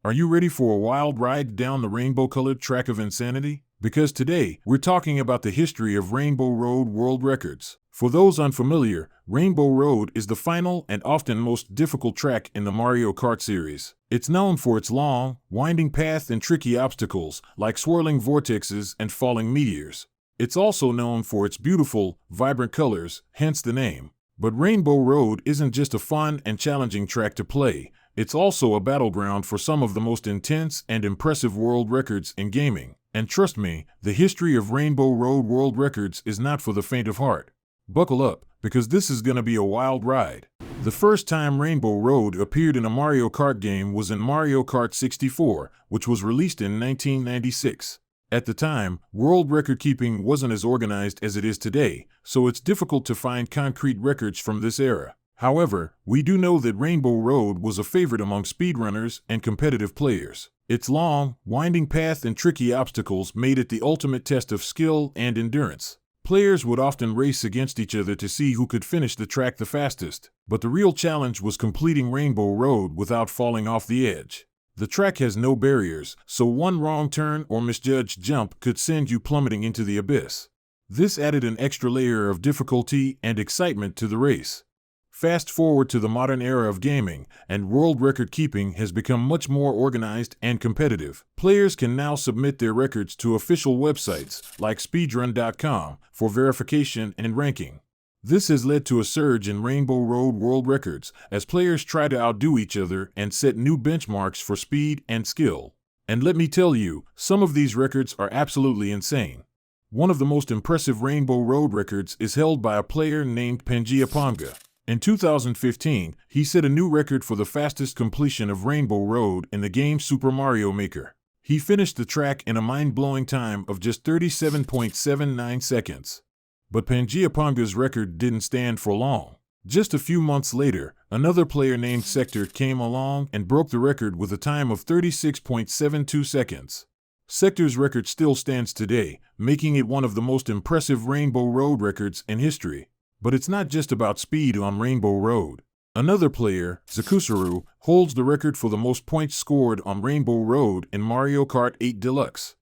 Are you ready for a wild ride down the rainbow-colored track of insanity? Because today, we're talking about the history of Rainbow Road World Records. For those unfamiliar, Rainbow Road is the final and often most difficult track in the Mario Kart series. It's known for its long, winding path and tricky obstacles, like swirling vortexes and falling meteors. It's also known for its beautiful, vibrant colors, hence the name. But Rainbow Road isn't just a fun and challenging track to play. It's also a battleground for some of the most intense and impressive world records in gaming. And trust me, the history of Rainbow Road World Records is not for the faint of heart. Buckle up, because this is gonna be a wild ride. The first time Rainbow Road appeared in a Mario Kart game was in Mario Kart 64, which was released in 1996. At the time, world record keeping wasn't as organized as it is today, so it's difficult to find concrete records from this era. However, we do know that Rainbow Road was a favorite among speedrunners and competitive players. Its long, winding path and tricky obstacles made it the ultimate test of skill and endurance. Players would often race against each other to see who could finish the track the fastest, but the real challenge was completing Rainbow Road without falling off the edge. The track has no barriers, so one wrong turn or misjudged jump could send you plummeting into the abyss. This added an extra layer of difficulty and excitement to the race. Fast forward to the modern era of gaming, and world record keeping has become much more organized and competitive. Players can now submit their records to official websites, like speedrun.com, for verification and ranking. This has led to a surge in Rainbow Road World Records, as players try to outdo each other and set new benchmarks for speed and skill. And let me tell you, some of these records are absolutely insane. One of the most impressive Rainbow Road records is held by a player named Pangaea. In 2015, he set a new record for the fastest completion of Rainbow Road in the game Super Mario Maker. He finished the track in a mind-blowing time of just 37.79 seconds. But Pangaea's record didn't stand for long. Just a few months later, another player named Sector came along and broke the record with a time of 36.72 seconds. Sector's record still stands today, making it one of the most impressive Rainbow Road records in history. But it's not just about speed on Rainbow Road. Another player, Zakusuru, holds the record for the most points scored on Rainbow Road in Mario Kart 8 Deluxe.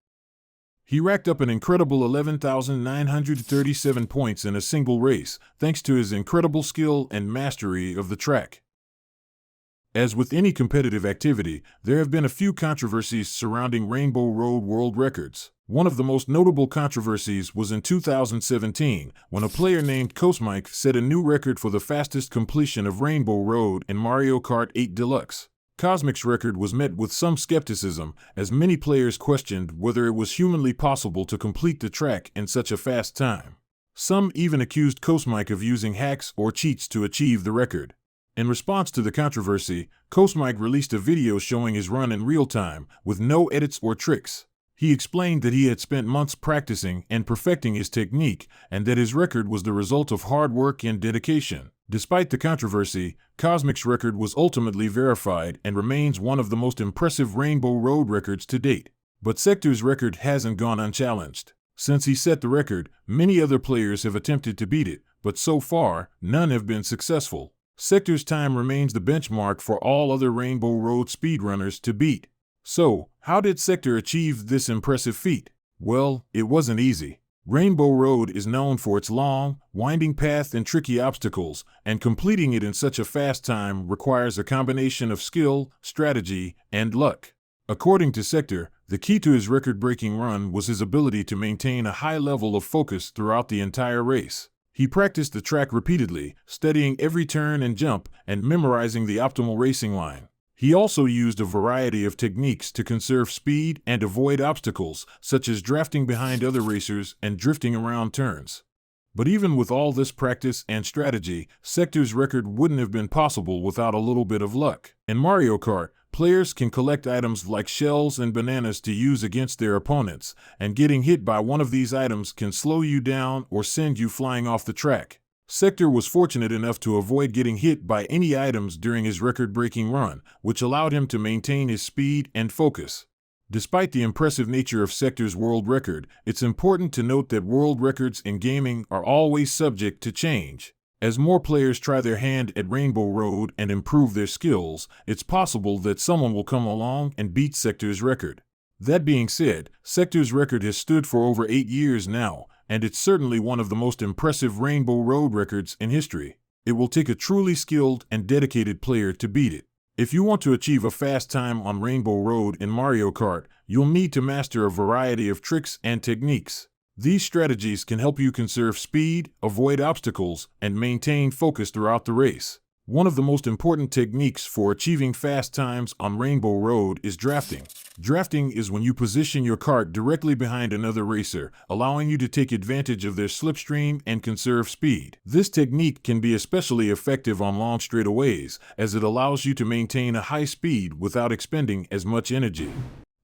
He racked up an incredible 11,937 points in a single race, thanks to his incredible skill and mastery of the track. As with any competitive activity, there have been a few controversies surrounding Rainbow Road World Records. One of the most notable controversies was in 2017, when a player named Cosmic set a new record for the fastest completion of Rainbow Road in Mario Kart 8 Deluxe. Cosmic's record was met with some skepticism, as many players questioned whether it was humanly possible to complete the track in such a fast time. Some even accused Cosmic of using hacks or cheats to achieve the record. In response to the controversy, Cosmic released a video showing his run in real time, with no edits or tricks. He explained that he had spent months practicing and perfecting his technique, and that his record was the result of hard work and dedication. Despite the controversy, Cosmic's record was ultimately verified and remains one of the most impressive Rainbow Road records to date. But Sector's record hasn't gone unchallenged. Since he set the record, many other players have attempted to beat it, but so far, none have been successful. Sector's time remains the benchmark for all other Rainbow Road speedrunners to beat. So, how did Sector achieve this impressive feat? Well, it wasn't easy. Rainbow Road is known for its long, winding path and tricky obstacles, and completing it in such a fast time requires a combination of skill, strategy, and luck. According to Sector, the key to his record-breaking run was his ability to maintain a high level of focus throughout the entire race. He practiced the track repeatedly, studying every turn and jump, and memorizing the optimal racing line. He also used a variety of techniques to conserve speed and avoid obstacles, such as drafting behind other racers and drifting around turns. But even with all this practice and strategy, Sector's record wouldn't have been possible without a little bit of luck. In Mario Kart, players can collect items like shells and bananas to use against their opponents, and getting hit by one of these items can slow you down or send you flying off the track. Sector was fortunate enough to avoid getting hit by any items during his record-breaking run, which allowed him to maintain his speed and focus. Despite the impressive nature of Sector's world record, it's important to note that world records in gaming are always subject to change. As more players try their hand at Rainbow Road and improve their skills, it's possible that someone will come along and beat Sector's record. That being said, Sector's record has stood for over 8 years now, and it's certainly one of the most impressive Rainbow Road records in history. It will take a truly skilled and dedicated player to beat it. If you want to achieve a fast time on Rainbow Road in Mario Kart, you'll need to master a variety of tricks and techniques. These strategies can help you conserve speed, avoid obstacles, and maintain focus throughout the race. One of the most important techniques for achieving fast times on Rainbow Road is drafting. Drafting is when you position your kart directly behind another racer, allowing you to take advantage of their slipstream and conserve speed. This technique can be especially effective on long straightaways, as it allows you to maintain a high speed without expending as much energy.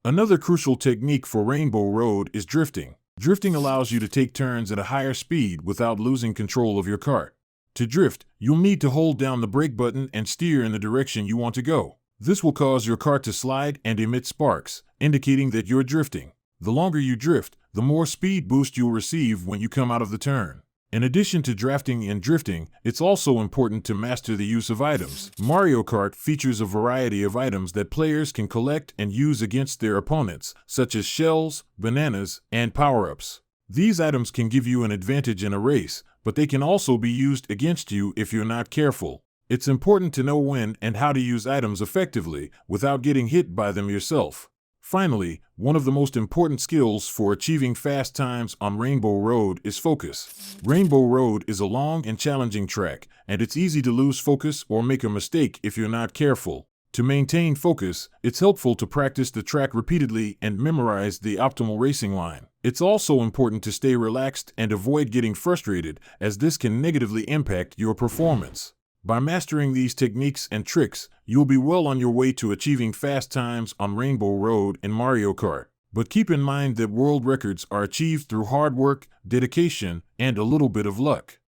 Another crucial technique for Rainbow Road is drifting. Drifting allows you to take turns at a higher speed without losing control of your kart. To drift, you'll need to hold down the brake button and steer in the direction you want to go. This will cause your kart to slide and emit sparks, indicating that you're drifting. The longer you drift, the more speed boost you'll receive when you come out of the turn. In addition to drafting and drifting, it's also important to master the use of items. Mario Kart features a variety of items that players can collect and use against their opponents, such as shells, bananas, and power-ups. These items can give you an advantage in a race, but they can also be used against you if you're not careful. It's important to know when and how to use items effectively without getting hit by them yourself. Finally, one of the most important skills for achieving fast times on Rainbow Road is focus. Rainbow Road is a long and challenging track, and it's easy to lose focus or make a mistake if you're not careful. To maintain focus, it's helpful to practice the track repeatedly and memorize the optimal racing line. It's also important to stay relaxed and avoid getting frustrated, as this can negatively impact your performance. By mastering these techniques and tricks, you'll be well on your way to achieving fast times on Rainbow Road in Mario Kart. But keep in mind that world records are achieved through hard work, dedication, and a little bit of luck.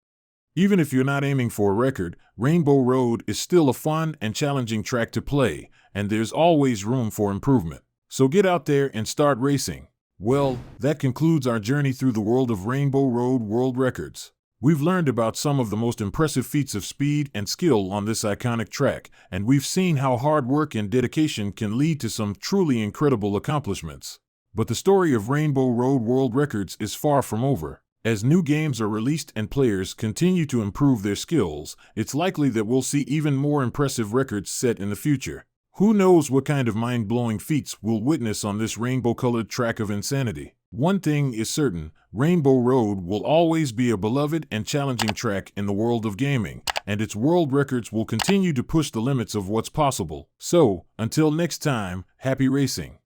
Even if you're not aiming for a record, Rainbow Road is still a fun and challenging track to play, and there's always room for improvement. So get out there and start racing. Well, that concludes our journey through the world of Rainbow Road world records. We've learned about some of the most impressive feats of speed and skill on this iconic track, and we've seen how hard work and dedication can lead to some truly incredible accomplishments. But the story of Rainbow Road world records is far from over. As new games are released and players continue to improve their skills, it's likely that we'll see even more impressive records set in the future. Who knows what kind of mind-blowing feats we'll witness on this rainbow-colored track of insanity? One thing is certain, Rainbow Road will always be a beloved and challenging track in the world of gaming, and its world records will continue to push the limits of what's possible. So, until next time, happy racing!